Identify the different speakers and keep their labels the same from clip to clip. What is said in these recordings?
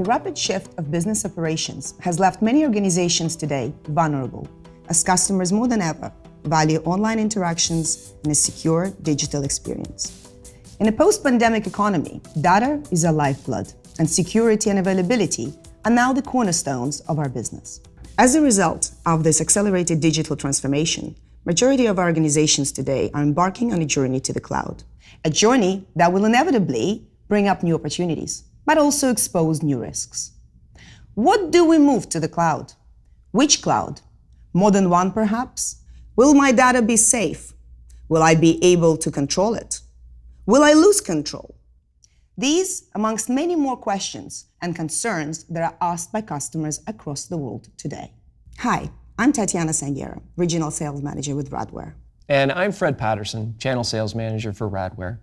Speaker 1: The rapid shift of business operations has left many organizations today vulnerable, as customers more than ever value online interactions and a secure digital experience. In a post-pandemic economy, data is our lifeblood, and security and availability are now the cornerstones of our business. As a result of this accelerated digital transformation, majority of our organizations today are embarking on a journey to the cloud. A journey that will inevitably bring up new opportunities, but also expose new risks. What do we move to the cloud? Which cloud? More than one, perhaps? Will my data be safe? Will I be able to control it? Will I lose control? These, amongst many more questions and concerns that are asked by customers across the world today. Hi, I'm Tatiana Sanguera, Regional Sales Manager with Radware.
Speaker 2: And I'm Fred Patterson, Channel Sales Manager for Radware.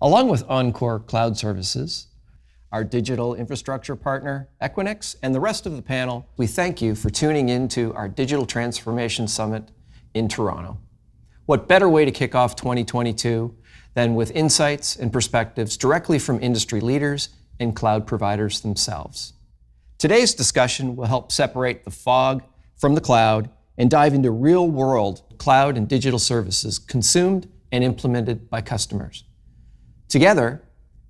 Speaker 2: Along with Encore Cloud Services, our digital infrastructure partner, Equinix, and the rest of the panel, we thank you for tuning in to our Digital Transformation Summit in Toronto. What better way to kick off 2022 than with insights and perspectives directly from industry leaders and cloud providers themselves. Today's discussion will help separate the fog from the cloud and dive into real-world cloud and digital services consumed and implemented by customers. Together,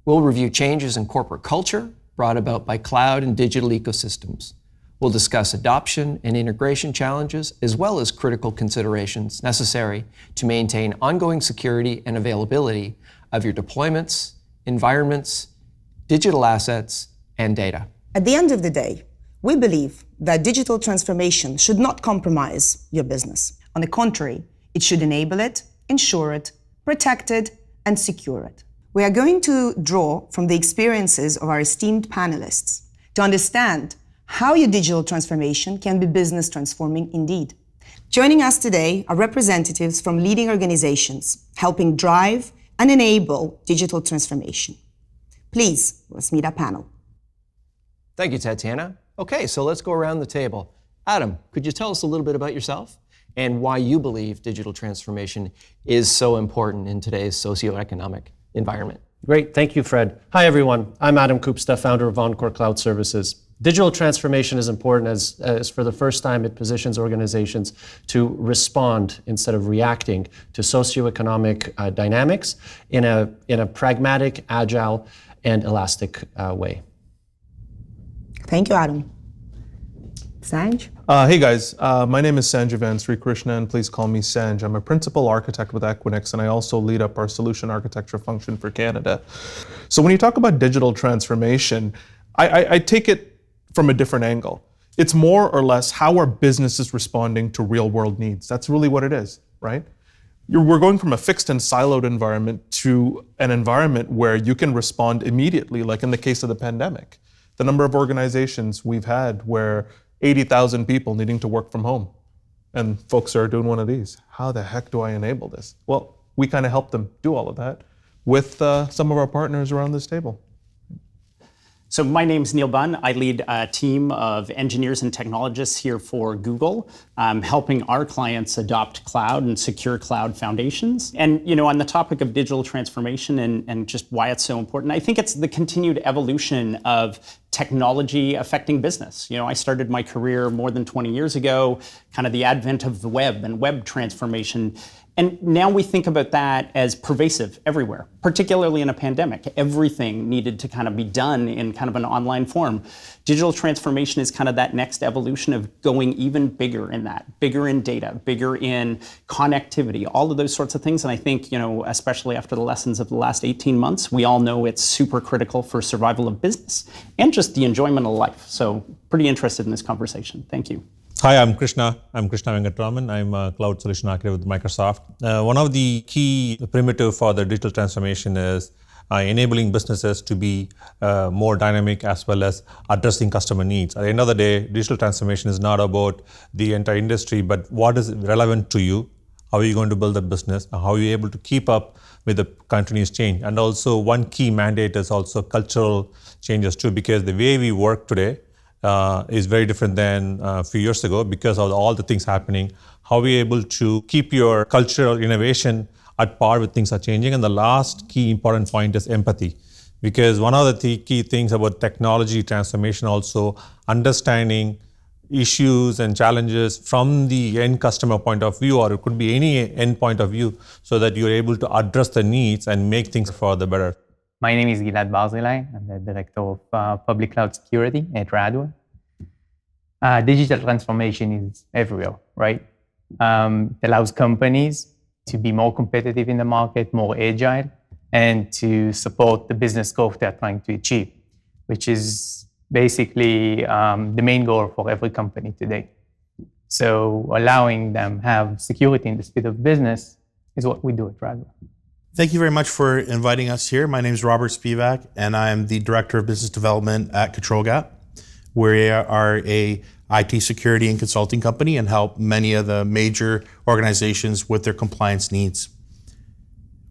Speaker 2: we'll review changes in corporate culture brought about by cloud and digital ecosystems. We'll discuss adoption and integration challenges, as well as critical considerations necessary to maintain ongoing security and availability of your deployments, environments, digital assets, and data.
Speaker 1: At the end of the day, we believe that digital transformation should not compromise your business. On the contrary, it should enable it, ensure it, protect it, and secure it. We are going to draw from the experiences of our esteemed panelists to understand how your digital transformation can be business transforming indeed. Joining us today are representatives from leading organizations helping drive and enable digital transformation. Please, let's meet our panel.
Speaker 2: Thank you, Tatiana. Okay, so let's go around the table. Adam, could you tell us a little bit about yourself and why you believe digital transformation is so important in today's socioeconomic environment?
Speaker 3: Great, thank you, Fred. Hi, everyone. I'm Adam Kupsta, founder of Encore Cloud Services. Digital transformation is important as for the first time it positions organizations to respond instead of reacting to socioeconomic dynamics in a pragmatic, agile, and elastic way.
Speaker 1: Thank you, Adam. Sanj?
Speaker 4: Hey guys, my name is Sanjivan Srikrishnan. Please call me Sanj. I'm a principal architect with Equinix, and I also lead up our solution architecture function for Canada. So when you talk about digital transformation, I take it from a different angle. It's more or less how are businesses responding to real world needs. That's really what it is, right? We're going from a fixed and siloed environment to an environment where you can respond immediately, like in the case of the pandemic. The number of organizations we've had where 80,000 people needing to work from home, and folks are doing one of these. How the heck do I enable this? Well, we kind of help them do all of that with some of our partners around this table.
Speaker 5: So my name's Neil Bunn. I lead a team of engineers and technologists here for Google, helping our clients adopt cloud and secure cloud foundations. And on the topic of digital transformation and just why it's so important, I think it's the continued evolution of technology affecting business. I started my career more than 20 years ago, kind of the advent of the web and web transformation. And now we think about that as pervasive everywhere, particularly in a pandemic. Everything needed to kind of be done in kind of an online form. Digital transformation is kind of that next evolution of going even bigger in that, bigger in data, bigger in connectivity, all of those sorts of things. And I think, especially after the lessons of the last 18 months, we all know it's super critical for survival of business and just the enjoyment of life. So pretty interested in this conversation. Thank you.
Speaker 6: Hi, I'm Krishna Venkatraman. I'm a cloud solution architect with Microsoft. One of the key primitive for the digital transformation is enabling businesses to be more dynamic as well as addressing customer needs. At the end of the day, digital transformation is not about the entire industry, but what is relevant to you, how are you going to build that business, and how are you able to keep up with the continuous change. And also one key mandate is also cultural changes too, because the way we work today is very different than a few years ago because of all the things happening. How are we able to keep your cultural innovation at par with things are changing? And the last key important point is empathy. Because one of the key things about technology transformation also understanding issues and challenges from the end customer point of view, or it could be any end point of view, so that you're able to address the needs and make things for the better.
Speaker 7: My name is Gilad Barzilai. I'm the Director of Public Cloud Security at Radware. Digital transformation is everywhere, right? It allows companies to be more competitive in the market, more agile, and to support the business growth they're trying to achieve, which is basically the main goal for every company today. So allowing them have security in the speed of business is what we do at Radware.
Speaker 8: Thank you very much for inviting us here. My name is Robert Spivak, and I am the Director of Business Development at ControlGap. We are a IT security and consulting company and help many of the major organizations with their compliance needs.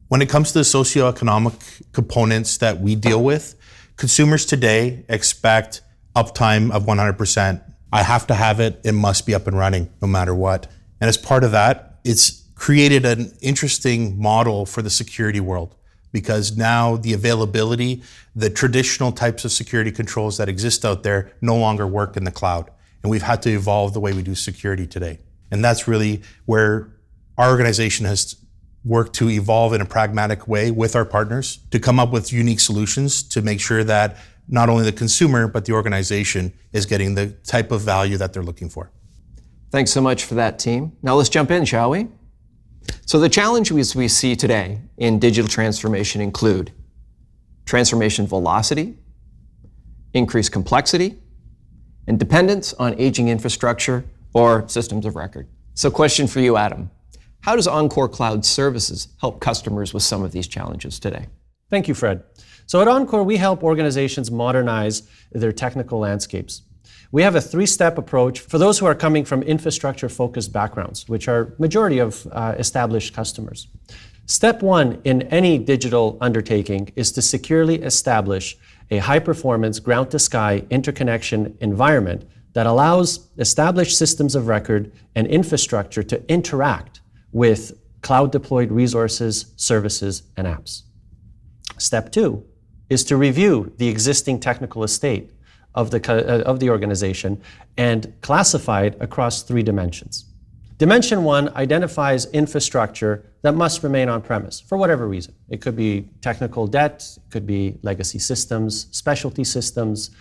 Speaker 8: When it comes to the socioeconomic components that we deal with, consumers today expect uptime of 100%. I have to have it, it must be up and running no matter what. And as part of that, it's created an interesting model for the security world, because now the availability, the traditional types of security controls that exist out there no longer work in the cloud. And we've had to evolve the way we do security today. And that's really where our organization has worked to evolve in a pragmatic way with our partners to come up with unique solutions to make sure that not only the consumer, but the organization is getting the type of value that they're looking for.
Speaker 2: Thanks so much for that, team. Now let's jump in, shall we? So the challenges we see today in digital transformation include transformation velocity, increased complexity, and dependence on aging infrastructure or systems of record. So question for you, Adam. How does Encore Cloud Services help customers with some of these challenges today?
Speaker 3: Thank you, Fred. So at Encore, we help organizations modernize their technical landscapes. We have a three-step approach for those who are coming from infrastructure-focused backgrounds, which are majority of established customers. Step one in any digital undertaking is to securely establish a high-performance ground-to-sky interconnection environment that allows established systems of record and infrastructure to interact with cloud-deployed resources, services, and apps. Step two is to review the existing technical estate of the organization and classify it across three dimensions. Dimension one identifies infrastructure that must remain on-premise for whatever reason. It could be technical debt, it could be legacy systems, specialty systems,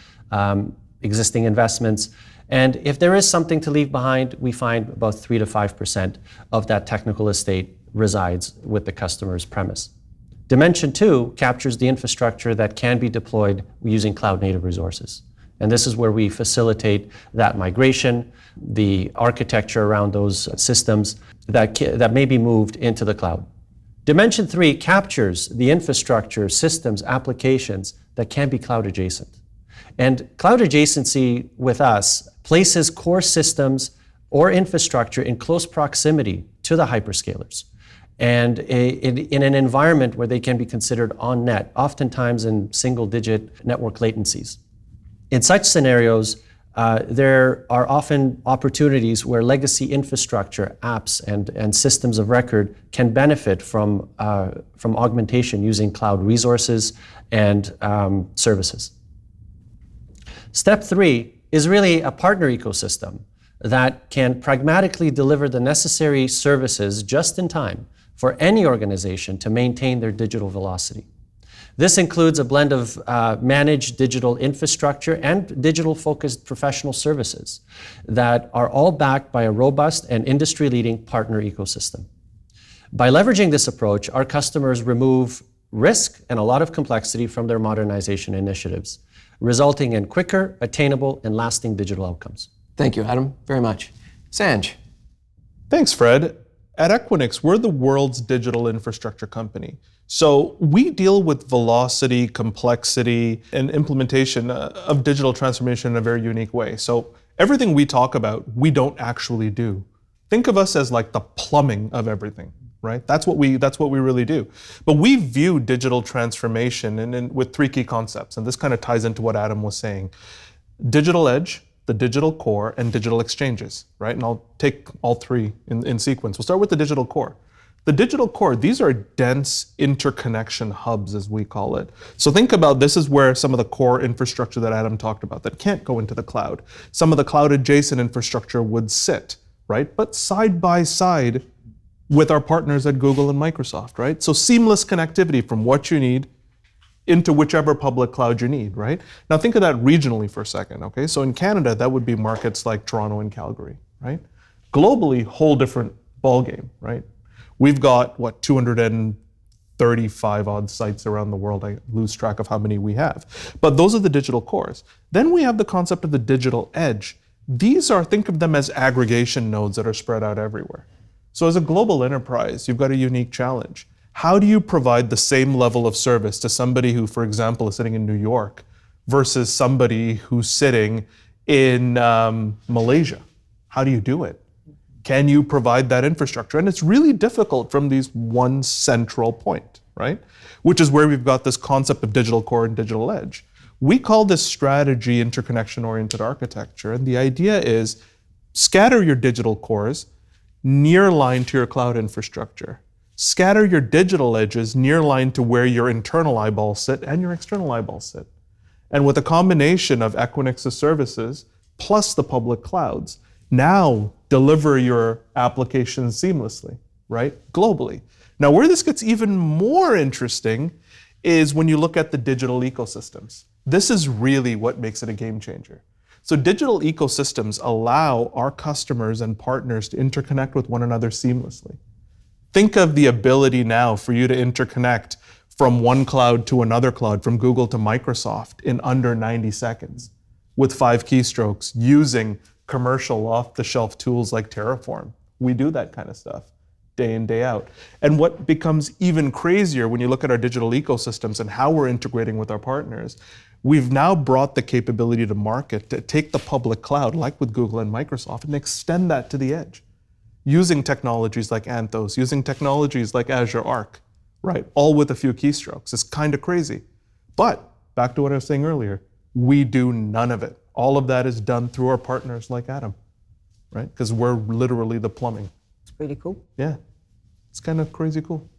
Speaker 3: existing investments. And if there is something to leave behind, we find about 3 to 5% of that technical estate resides with the customer's premise. Dimension two captures the infrastructure that can be deployed using cloud-native resources. And this is where we facilitate that migration, the architecture around those systems that may be moved into the cloud. Dimension three captures the infrastructure, systems, applications that can be cloud adjacent. And cloud adjacency with us places core systems or infrastructure in close proximity to the hyperscalers and in an environment where they can be considered on net, oftentimes in single-digit network latencies. In such scenarios, there are often opportunities where legacy infrastructure, apps, and systems of record can benefit from augmentation using cloud resources and services. Step three is really a partner ecosystem that can pragmatically deliver the necessary services just in time for any organization to maintain their digital velocity. This includes a blend of managed digital infrastructure and digital-focused professional services that are all backed by a robust and industry-leading partner ecosystem. By leveraging this approach, our customers remove risk and a lot of complexity from their modernization initiatives, resulting in quicker, attainable, and lasting digital outcomes.
Speaker 2: Thank you, Adam, very much. Sanj.
Speaker 4: Thanks, Fred. At Equinix, we're the world's digital infrastructure company. So we deal with velocity, complexity, and implementation of digital transformation in a very unique way. So everything we talk about, we don't actually do. Think of us as like the plumbing of everything, right? That's what we really do. But we view digital transformation with three key concepts, and this kind of ties into what Adam was saying. Digital edge, the digital core, and digital exchanges, right? And I'll take all three in sequence. We'll start with the digital core. The digital core, these are dense interconnection hubs, as we call it. So think about this is where some of the core infrastructure that Adam talked about that can't go into the cloud. Some of the cloud adjacent infrastructure would sit, right? But side by side with our partners at Google and Microsoft, right? So seamless connectivity from what you need into whichever public cloud you need, right? Now think of that regionally for a second, okay? So in Canada, that would be markets like Toronto and Calgary, right? Globally, whole different ballgame, right? We've got, 235 odd sites around the world. I lose track of how many we have. But those are the digital cores. Then we have the concept of the digital edge. These are, think of them as aggregation nodes that are spread out everywhere. So as a global enterprise, you've got a unique challenge. How do you provide the same level of service to somebody who, for example, is sitting in New York versus somebody who's sitting in Malaysia? How do you do it? Can you provide that infrastructure? And it's really difficult from these one central point, right? Which is where we've got this concept of digital core and digital edge. We call this strategy interconnection-oriented architecture. And the idea is scatter your digital cores near line to your cloud infrastructure. Scatter your digital edges near line to where your internal eyeballs sit and your external eyeballs sit. And with a combination of Equinix's services plus the public clouds, now deliver your applications seamlessly, right? Globally. Now, where this gets even more interesting is when you look at the digital ecosystems. This is really what makes it a game changer. So digital ecosystems allow our customers and partners to interconnect with one another seamlessly. Think of the ability now for you to interconnect from one cloud to another cloud, from Google to Microsoft in under 90 seconds with 5 keystrokes using commercial off-the-shelf tools like Terraform. We do that kind of stuff day in, day out. And what becomes even crazier when you look at our digital ecosystems and how we're integrating with our partners, we've now brought the capability to market to take the public cloud, like with Google and Microsoft, and extend that to the edge, using technologies like Anthos, using technologies like Azure Arc, right? All with a few keystrokes. It's kind of crazy. But back to what I was saying earlier, we do none of it. All of that is done through our partners like Adam, right? Because we're literally the plumbing.
Speaker 1: It's pretty cool.
Speaker 4: Yeah, it's kind of crazy cool.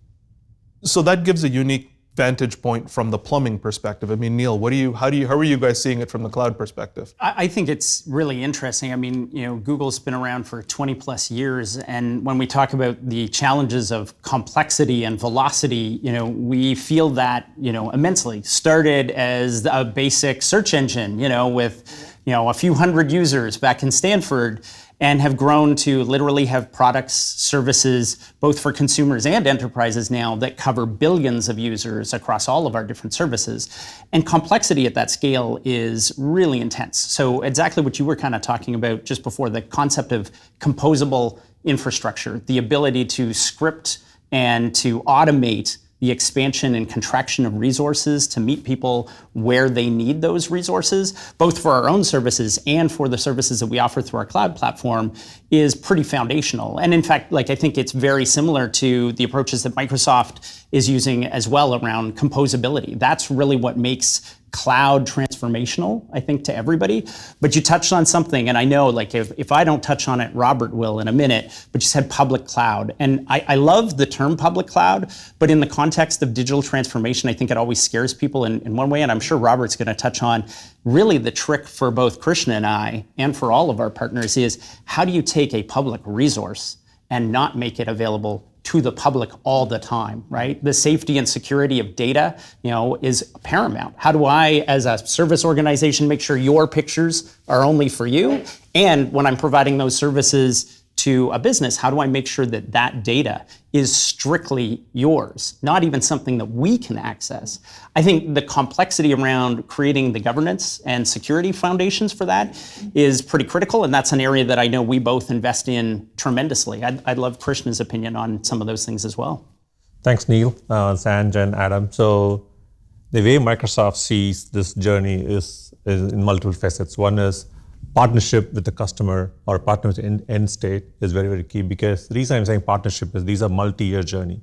Speaker 4: So that gives a unique vantage point from the plumbing perspective. I mean, Neil, how are you guys seeing it from the cloud perspective?
Speaker 5: I think it's really interesting. I mean, Google's been around for 20 plus years, and when we talk about the challenges of complexity and velocity, we feel that, immensely. Started as a basic search engine, with, a few hundred users back in Stanford, and have grown to literally have products, services, both for consumers and enterprises now that cover billions of users across all of our different services. And complexity at that scale is really intense. So exactly what you were kind of talking about just before, the concept of composable infrastructure, the ability to script and to automate the expansion and contraction of resources to meet people where they need those resources, both for our own services and for the services that we offer through our cloud platform, is pretty foundational. And in fact, I think it's very similar to the approaches that Microsoft is using as well around composability. That's really what makes cloud transformational, I think, to everybody. But you touched on something, and I know if I don't touch on it, Robert will in a minute, but you said public cloud. And I love the term public cloud, but in the context of digital transformation, I think it always scares people in one way, and I'm sure Robert's going to touch on really the trick for both Krishna and I, and for all of our partners, is how do you take a public resource and not make it available to the public all the time, right? The safety and security of data, is paramount. How do I, as a service organization, make sure your pictures are only for you? And when I'm providing those services to a business, how do I make sure that that data is strictly yours, not even something that we can access? I think the complexity around creating the governance and security foundations for that is pretty critical, and that's an area that I know we both invest in tremendously. I'd love Krishna's opinion on some of those things as well.
Speaker 6: Thanks, Neil, Sanj, and Adam. So the way Microsoft sees this journey is in multiple facets. One is partnership with the customer or partner with the end state is very, very key, because the reason I'm saying partnership is these are multi-year journey.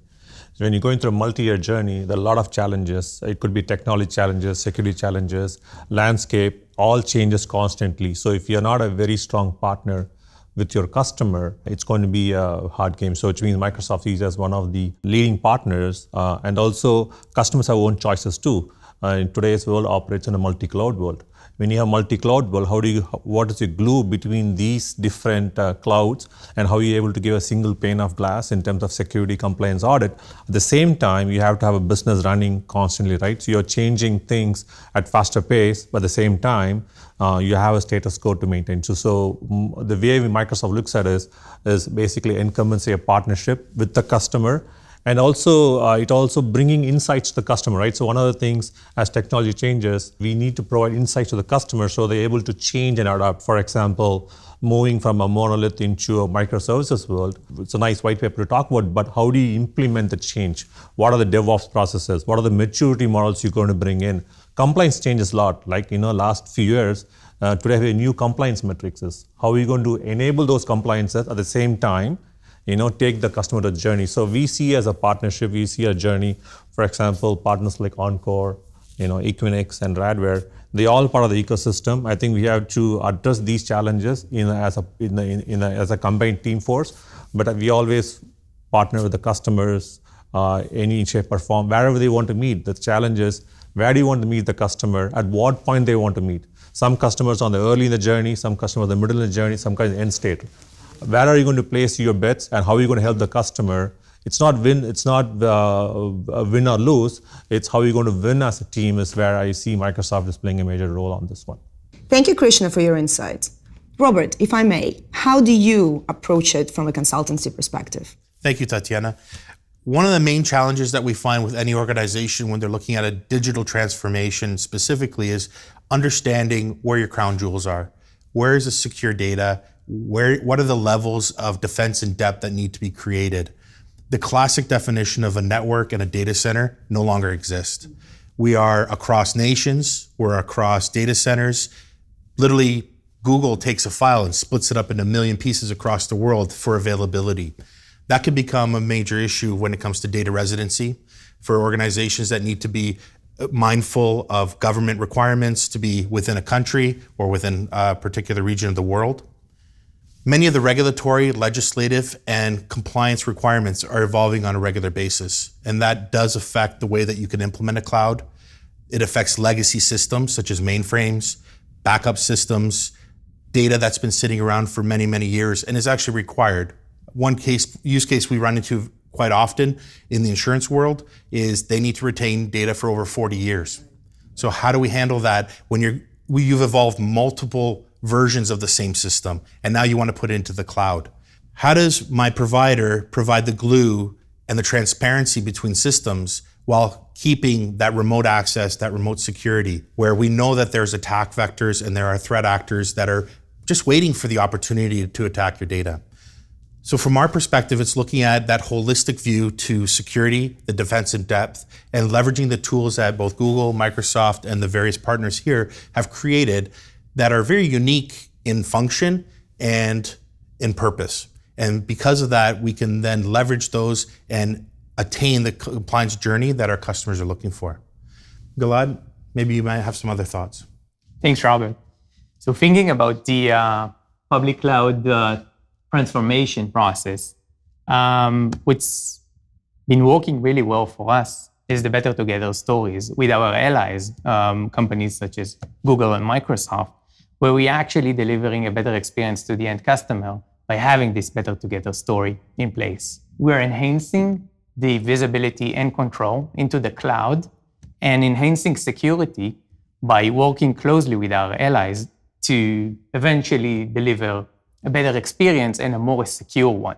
Speaker 6: So when you're going through a multi-year journey, there are a lot of challenges. It could be technology challenges, security challenges, landscape, all changes constantly. So if you're not a very strong partner with your customer, it's going to be a hard game. So, which means Microsoft is as one of the leading partners, and also customers have own choices too. In today's world operates in a multi-cloud world. When you have multi-cloud world, what is your glue between these different clouds, and how are you able to give a single pane of glass in terms of security, compliance, audit? At the same time, you have to have a business running constantly, right? So you're changing things at faster pace, but at the same time, you have a status quo to maintain. So the way Microsoft looks at it is basically incumbency, a partnership with the customer. And also, it also bringing insights to the customer, right? So one of the things, as technology changes, we need to provide insights to the customer so they're able to change and adapt. For example, moving from a monolith into a microservices world. It's a nice white paper to talk about, but how do you implement the change? What are the DevOps processes? What are the maturity models you're going to bring in? Compliance changes a lot. Like, last few years, today we have new compliance metrics. How are you going to enable those compliances at the same time? Take the customer to the journey. So we see as a partnership, we see a journey. For example, partners like Encore, Equinix and Radware, they all part of the ecosystem. I think we have to address these challenges as a combined team force. But we always partner with the customers, any shape or form, wherever they want to meet. The challenge is, where do you want to meet the customer? At what point they want to meet? Some customers on the early in the journey, some customers in the middle of the journey, some kind of end state. Where are you going to place your bets, and how are you going to help the customer? It's not win or lose. It's how you're going to win as a team is where I see Microsoft is playing a major role on this one.
Speaker 1: Thank you, Krishna, for your insights. Robert, if I may, how do you approach it from a consultancy perspective?
Speaker 8: Thank you, Tatiana. One of the main challenges that we find with any organization when they're looking at a digital transformation specifically is understanding where your crown jewels are. Where is the secure data? What are the levels of defense in depth that need to be created? The classic definition of a network and a data center no longer exists. We are across nations, we're across data centers. Literally, Google takes a file and splits it up into a million pieces across the world for availability. That could become a major issue when it comes to data residency for organizations that need to be mindful of government requirements to be within a country or within a particular region of the world. Many of the regulatory, legislative, and compliance requirements are evolving on a regular basis, and that does affect the way that you can implement a cloud. It affects legacy systems such as mainframes, backup systems, data that's been sitting around for many, many years and is actually required. One use case we run into quite often in the insurance world is they need to retain data for over 40 years. So how do we handle that when you've evolved multiple versions of the same system, and now you want to put it into the cloud? How does my provider provide the glue and the transparency between systems while keeping that remote access, that remote security, where we know that there's attack vectors and there are threat actors that are just waiting for the opportunity to attack your data? So from our perspective, it's looking at that holistic view to security, the defense in depth, and leveraging the tools that both Google, Microsoft, and the various partners here have created that are very unique in function and in purpose. And because of that, we can then leverage those and attain the compliance journey that our customers are looking for. Gilad, maybe you might have some other thoughts.
Speaker 7: Thanks, Robert. So thinking about the public cloud transformation process, what's been working really well for us is the Better Together stories with our allies, companies such as Google and Microsoft, where we're actually delivering a better experience to the end customer by having this Better Together story in place. We're enhancing the visibility and control into the cloud and enhancing security by working closely with our allies to eventually deliver a better experience and a more secure one.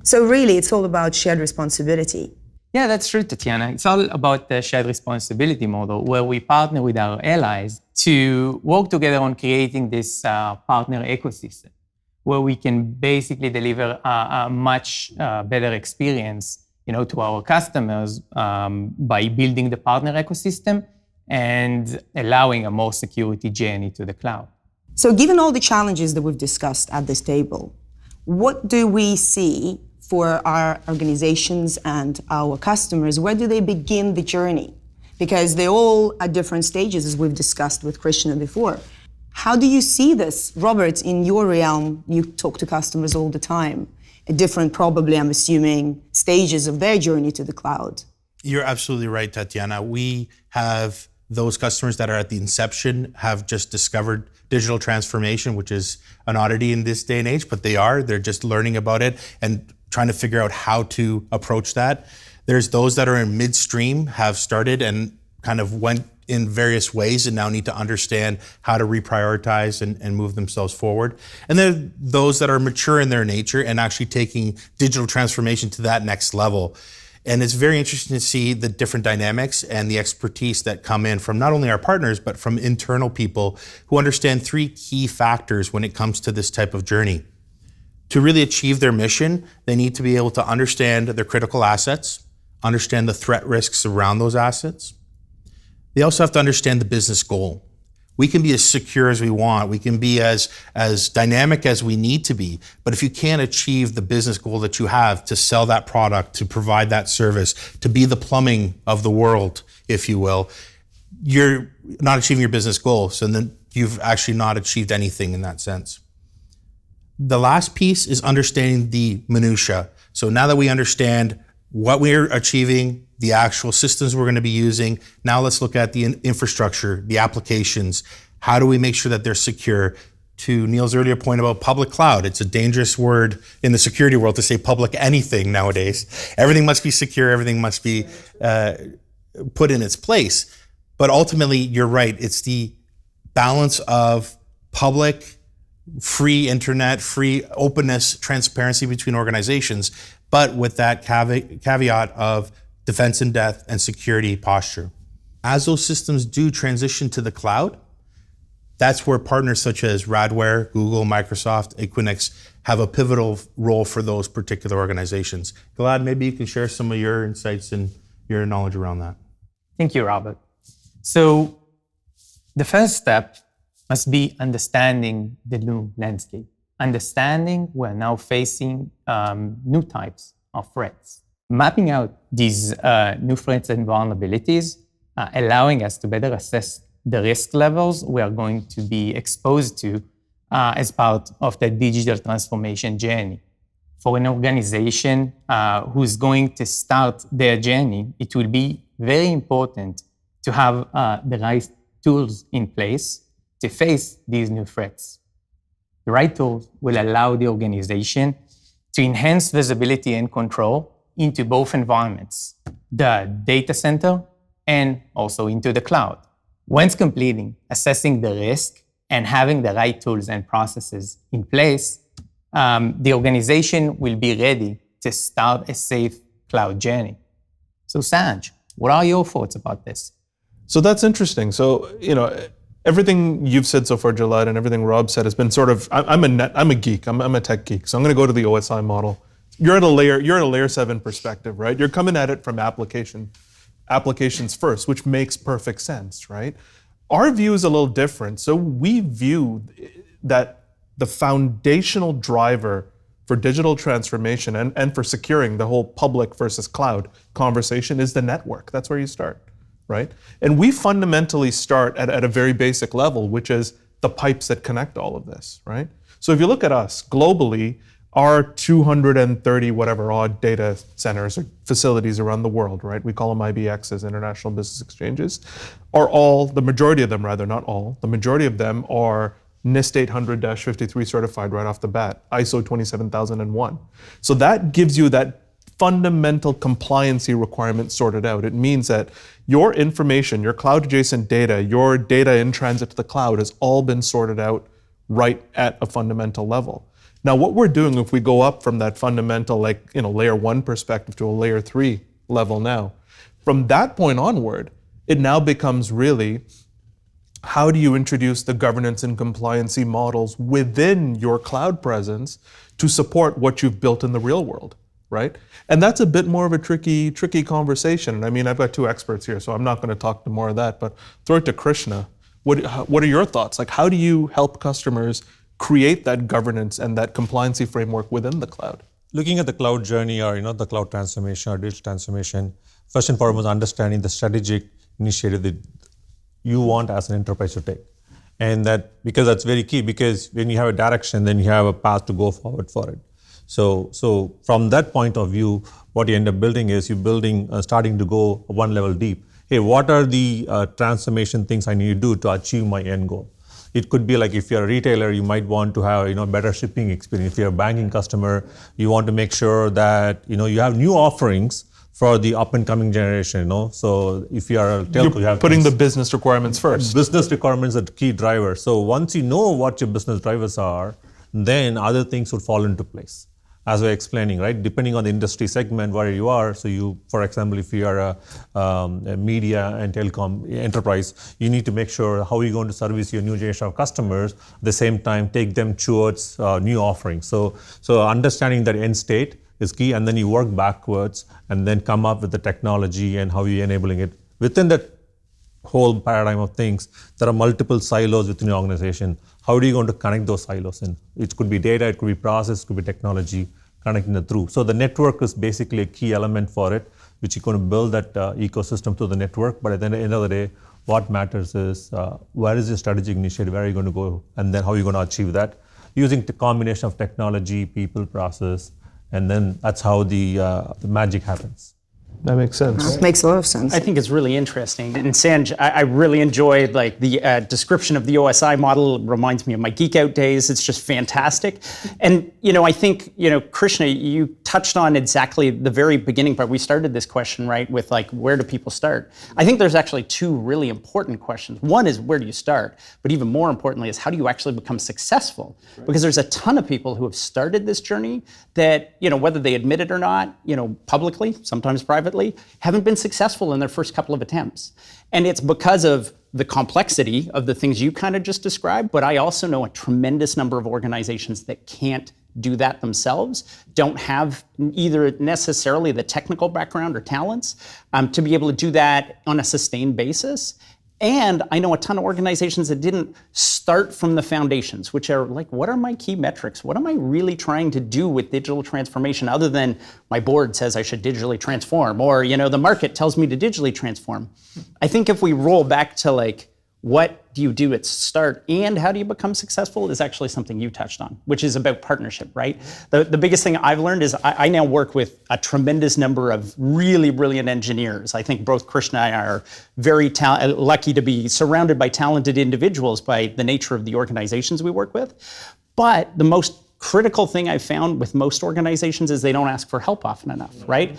Speaker 1: So really, it's all about shared responsibility.
Speaker 7: Yeah, that's true, Tatiana. It's all about the shared responsibility model where we partner with our allies to work together on creating this partner ecosystem where we can basically deliver a much better experience, to our customers by building the partner ecosystem and allowing a more security journey to the cloud.
Speaker 1: So given all the challenges that we've discussed at this table, what do we see for our organizations and our customers? Where do they begin the journey? Because they're all at different stages, as we've discussed with Krishna before. How do you see this? Robert, in your realm, you talk to customers all the time at different, probably, I'm assuming, stages of their journey to the cloud.
Speaker 8: You're absolutely right, Tatiana. We have those customers that are at the inception, have just discovered digital transformation, which is an oddity in this day and age, but they're just learning about it and trying to figure out how to approach that. There's those that are in midstream, have started and kind of went in various ways and now need to understand how to reprioritize and move themselves forward. And then those that are mature in their nature and actually taking digital transformation to that next level. And it's very interesting to see the different dynamics and the expertise that come in from not only our partners, but from internal people who understand three key factors when it comes to this type of journey. To really achieve their mission, they need to be able to understand their critical assets, understand the threat risks around those assets. They also have to understand the business goal. We can be as secure as we want. We can be as dynamic as we need to be. But if you can't achieve the business goal that you have to sell that product, to provide that service, to be the plumbing of the world, if you will, you're not achieving your business goal. So then you've actually not achieved anything in that sense. The last piece is understanding the minutia. So now that we understand what we're achieving, the actual systems we're going to be using, now let's look at the infrastructure, the applications. How do we make sure that they're secure? To Neil's earlier point about public cloud, it's a dangerous word in the security world to say public anything nowadays. Everything must be secure, everything must be put in its place. But ultimately, you're right, it's the balance of public, free internet, free openness, transparency between organizations, but with that caveat of defense in depth and security posture. As those systems do transition to the cloud, that's where partners such as Radware, Google, Microsoft, Equinix have a pivotal role for those particular organizations. Gilad, maybe you can share some of your insights and your knowledge around that.
Speaker 7: Thank you, Robert. So the first step must be understanding the new landscape. Understanding we're now facing new types of threats. Mapping out these new threats and vulnerabilities, allowing us to better assess the risk levels we are going to be exposed to as part of the digital transformation journey. For an organization who's going to start their journey, it will be very important to have the right tools in place to face these new threats. The right tools will allow the organization to enhance visibility and control into both environments, the data center and also into the cloud. Once completing assessing the risk and having the right tools and processes in place, the organization will be ready to start a safe cloud journey. So Sanj, what are your thoughts about this?
Speaker 4: So that's interesting. So, everything you've said so far, Gilad, and everything Rob said has been sort of, I'm a geek, I'm a tech geek. So I'm going to go to the OSI model. You're at a layer 7 perspective, right? You're coming at it from applications first, which makes perfect sense, right? Our view is a little different. So we view that the foundational driver for digital transformation and for securing the whole public versus cloud conversation is the network. That's where you start, right? And we fundamentally start at a very basic level, which is the pipes that connect all of this, right? So if you look at us globally, our 230 whatever odd data centers or facilities around the world, right? We call them IBXs, International Business Exchanges, are all, the majority of them rather, not all, the majority of them are NIST 800-53 certified right off the bat, ISO 27001. So that gives you that fundamental compliancy requirement sorted out. It means that your information, your cloud adjacent data, your data in transit to the cloud has all been sorted out right at a fundamental level. Now, what we're doing if we go up from that fundamental, layer 1 perspective to a layer 3 level now, from that point onward, it now becomes really, how do you introduce the governance and compliancy models within your cloud presence to support what you've built in the real world, right? And that's a bit more of a tricky conversation. I mean, I've got two experts here, so I'm not going to talk to more of that, but throw it to Krishna. What are your thoughts? Like, how do you help customers create that governance and that compliancy framework within the cloud?
Speaker 6: Looking at the cloud journey or the cloud transformation or digital transformation, first and foremost, understanding the strategic initiative that you want as an enterprise to take. And that, because that's very key, because when you have a direction, then you have a path to go forward for it. So from that point of view, what you end up building is you're building, starting to go one level deep. Hey, what are the transformation things I need to do to achieve my end goal? It could be like if you're a retailer, you might want to have better shipping experience. If you're a banking customer, you want to make sure that you have new offerings for the up and coming generation. So if you are a telco, you have
Speaker 4: putting the business requirements first.
Speaker 6: Business requirements are the key driver. So once you know what your business drivers are, then other things would fall into place. As we're explaining, right? Depending on the industry segment where you are, so you, for example, if you are a media and telecom enterprise, you need to make sure how you're going to service your new generation of customers, at the same time take them towards new offerings. So understanding that end state is key, and then you work backwards and then come up with the technology and how you're enabling it. Within that whole paradigm of things, there are multiple silos within your organization. How are you going to connect those silos in? It could be data, it could be process, it could be technology, connecting it through. So the network is basically a key element for it, which you're going to build that ecosystem through the network. But at the end of the day, what matters is where is your strategic initiative, where are you going to go, and then how are you going to achieve that? Using the combination of technology, people, process, and then that's how the magic happens.
Speaker 4: That makes sense.
Speaker 1: Makes a lot of sense.
Speaker 5: I think it's really interesting. And Sanj, I really enjoyed the description of the OSI model. It reminds me of my Geek Out days. It's just fantastic. And I think Krishna, you touched on exactly the very beginning part. We started this question right with where do people start? I think there's actually two really important questions. One is where do you start? But even more importantly is how do you actually become successful? Because there's a ton of people who have started this journey that whether they admit it or not, publicly, sometimes privately, haven't been successful in their first couple of attempts. And it's because of the complexity of the things you kind of just described, but I also know a tremendous number of organizations that can't do that themselves, don't have either necessarily the technical background or talents to be able to do that on a sustained basis. And I know a ton of organizations that didn't start from the foundations, which are what are my key metrics? What am I really trying to do with digital transformation other than my board says I should digitally transform, or the market tells me to digitally transform? I think if we roll back to what do you do at start and how do you become successful is actually something you touched on, which is about partnership, right? The biggest thing I've learned is I now work with a tremendous number of really brilliant engineers. I think both Krishna and I are very lucky to be surrounded by talented individuals by the nature of the organizations we work with. But the most critical thing I've found with most organizations is they don't ask for help often enough, right?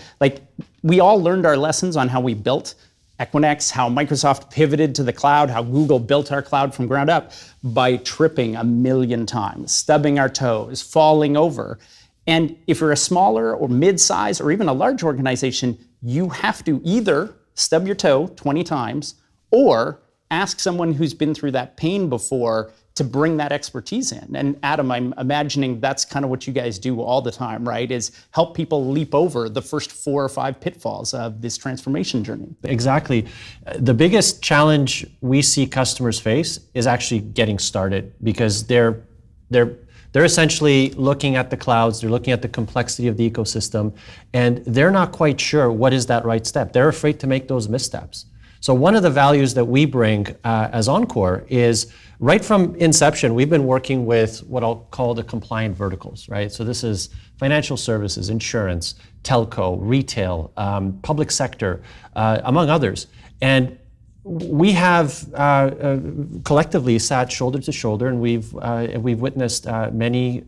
Speaker 5: We all learned our lessons on how we built Equinix, how Microsoft pivoted to the cloud, how Google built our cloud from ground up by tripping 1,000,000 times, stubbing our toes, falling over. And if you're a smaller or mid-size or even a large organization, you have to either stub your toe 20 times or ask someone who's been through that pain before to bring that expertise in. And Adam, I'm imagining that's kind of what you guys do all the time, right? Is help people leap over the first 4 or 5 pitfalls of this transformation journey.
Speaker 3: Exactly. The biggest challenge we see customers face is actually getting started, because they're essentially looking at the clouds, they're looking at the complexity of the ecosystem, and they're not quite sure what is that right step. They're afraid to make those missteps. So one of the values that we bring as Encore is right from inception, we've been working with what I'll call the compliant verticals, right? So this is financial services, insurance, telco, retail, public sector, among others. And we have collectively sat shoulder to shoulder, and we've witnessed many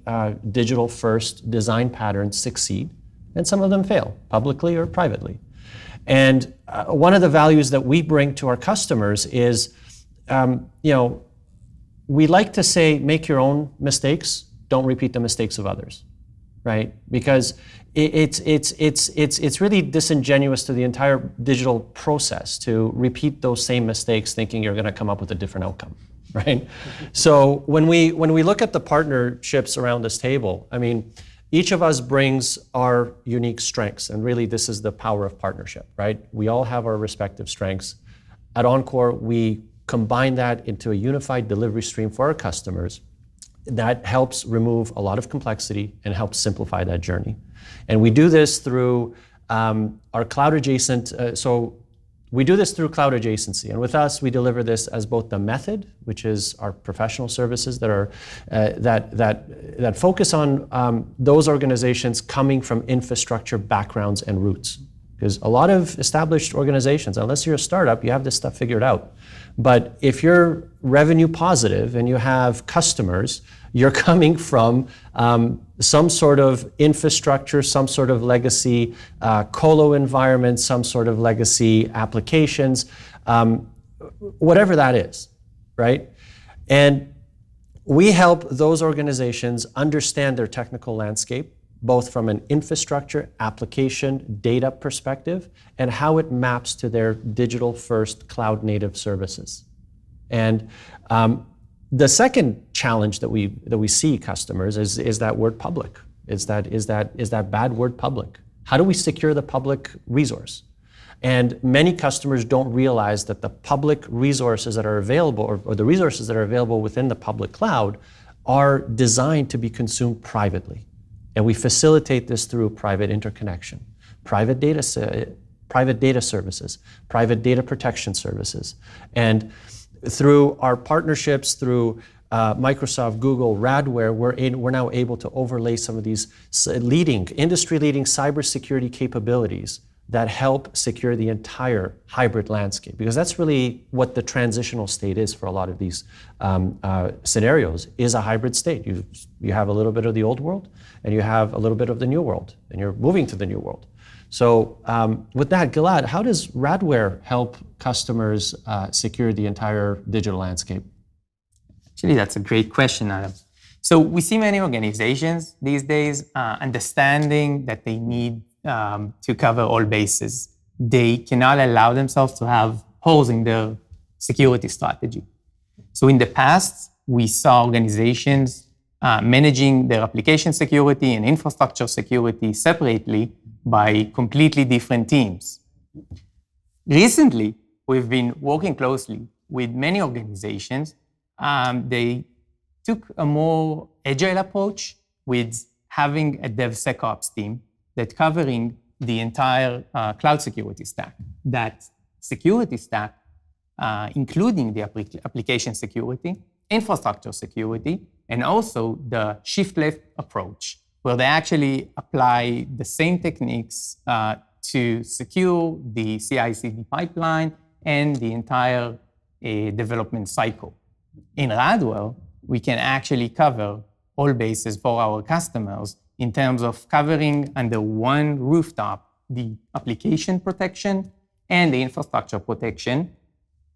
Speaker 3: digital-first design patterns succeed, and some of them fail, publicly or privately. And one of the values that we bring to our customers is, we like to say, make your own mistakes, don't repeat the mistakes of others, right? Because it's really disingenuous to the entire digital process to repeat those same mistakes thinking you're going to come up with a different outcome, right? So when we look at the partnerships around this table, I mean, each of us brings our unique strengths, and really this is the power of partnership, right? We all have our respective strengths. At Encore, we combine that into a unified delivery stream for our customers that helps remove a lot of complexity and helps simplify that journey. And we do this through our cloud adjacent, so We do this through cloud adjacency, and with us, we deliver this as both the method, which is our professional services that are that focus on those organizations coming from infrastructure backgrounds and roots. Because a lot of established organizations, unless you're a startup, you have this stuff figured out. But if you're revenue positive and you have customers, you're coming from some sort of infrastructure, some sort of legacy colo environment, some sort of legacy applications, whatever that is, right? And we help those organizations understand their technical landscape, both from an infrastructure, application, data perspective, and how it maps to their digital-first cloud-native services. And the second challenge that we see customers is that word public. Is that bad word public? How do we secure the public resource? And many customers don't realize that the public resources that are available, or the resources that are available within the public cloud, are designed to be consumed privately. And we facilitate this through private interconnection, private data services, private data protection services. And through our partnerships, through Microsoft, Google, Radware, we're now able to overlay some of these industry-leading cybersecurity capabilities that help secure the entire hybrid landscape. Because that's really what the transitional state is for a lot of these scenarios, is a hybrid state. You have a little bit of the old world, and you have a little bit of the new world, and you're moving to the new world. So with that, Gilad, how does Radware help customers secure the entire digital landscape?
Speaker 7: Actually, that's a great question, Adam. So we see many organizations these days understanding that they need to cover all bases. They cannot allow themselves to have holes in their security strategy. So in the past, we saw organizations managing their application security and infrastructure security separately by completely different teams. Recently, we've been working closely with many organizations. They took a more agile approach with having a DevSecOps team that covering the entire cloud security stack. That security stack, including the application security, infrastructure security, and also the shift-left approach, where they actually apply the same techniques to secure the CI/CD pipeline and the entire development cycle. In Radware, we can actually cover all bases for our customers in terms of covering under one rooftop the application protection and the infrastructure protection,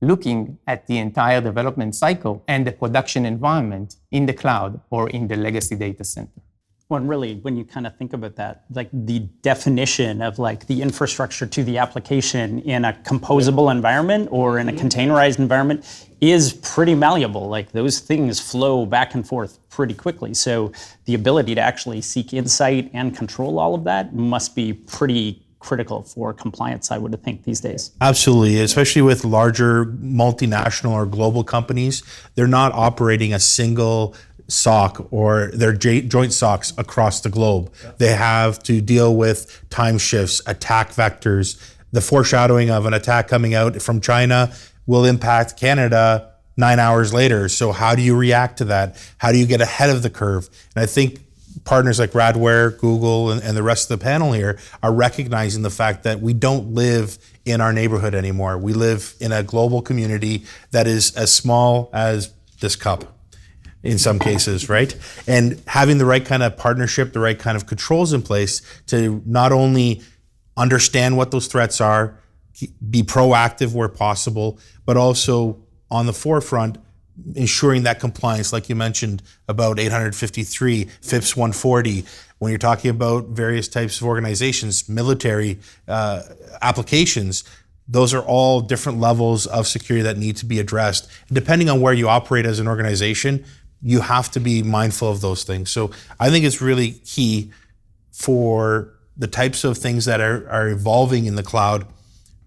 Speaker 7: looking at the entire development cycle and the production environment in the cloud or in the legacy data center.
Speaker 5: Well, and really, when you kind of think about that, like the definition of like the infrastructure to the application in a composable environment or in a containerized environment is pretty malleable. Like those things flow back and forth pretty quickly. So the ability to actually seek insight and control all of that must be pretty critical for compliance, I would think, these days.
Speaker 8: Absolutely, especially with larger multinational or global companies. They're not operating a single SOC or their joint SOCs across the globe. They have to deal with time shifts, attack vectors. The foreshadowing of an attack coming out from China will impact Canada 9 hours later. So how do you react to that? How do you get ahead of the curve? And I think partners like Radware, Google, and the rest of the panel here are recognizing the fact that we don't live in our neighborhood anymore. We live in a global community that is as small as this cup in some cases, right? And having the right kind of partnership, the right kind of controls in place to not only understand what those threats are, be proactive where possible, but also on the forefront, ensuring that compliance, like you mentioned about 853, FIPS 140, when you're talking about various types of organizations, military applications, those are all different levels of security that need to be addressed. And depending on where you operate as an organization, you have to be mindful of those things. So I think it's really key for the types of things that are evolving in the cloud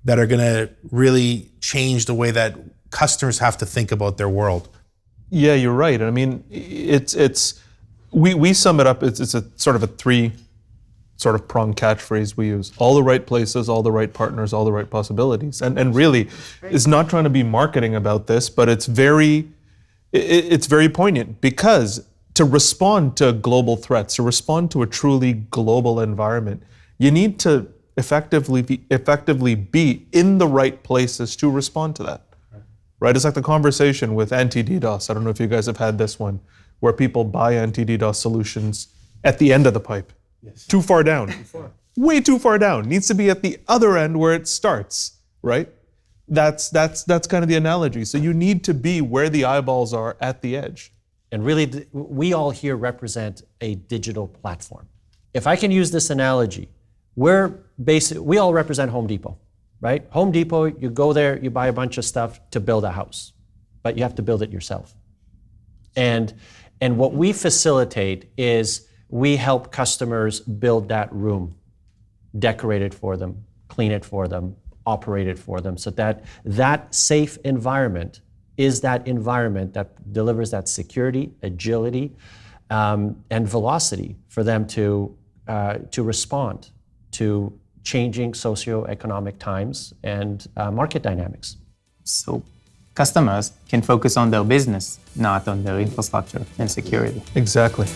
Speaker 8: that are going to really change the way that customers have to think about their world.
Speaker 4: Yeah, you're right. I mean, we sum it up. It's a sort of a sort of prong catchphrase we use. All the right places, all the right partners, all the right possibilities. And really, it's not trying to be marketing about this, but it's very poignant, because to respond to global threats, to respond to a truly global environment, you need to effectively be in the right places to respond to that. Right? It's like the conversation with anti-DDoS. I don't know if you guys have had this one, where people buy anti-DDoS solutions at the end of the pipe. Yes. Too far down. Way too far down. Needs to be at the other end where it starts, right? That's kind of the analogy. So you need to be where the eyeballs are at the edge.
Speaker 3: And really, we all here represent a digital platform. If I can use this analogy, we all represent Home Depot, right? Home Depot, you go there, you buy a bunch of stuff to build a house, but you have to build it yourself. And what we facilitate is we help customers build that room, decorate it for them, clean it for them, operate it for them, so that safe environment is that environment that delivers that security, agility, and velocity for them to respond to changing socioeconomic times and market dynamics.
Speaker 7: So customers can focus on their business, not on their infrastructure and security.
Speaker 4: Exactly.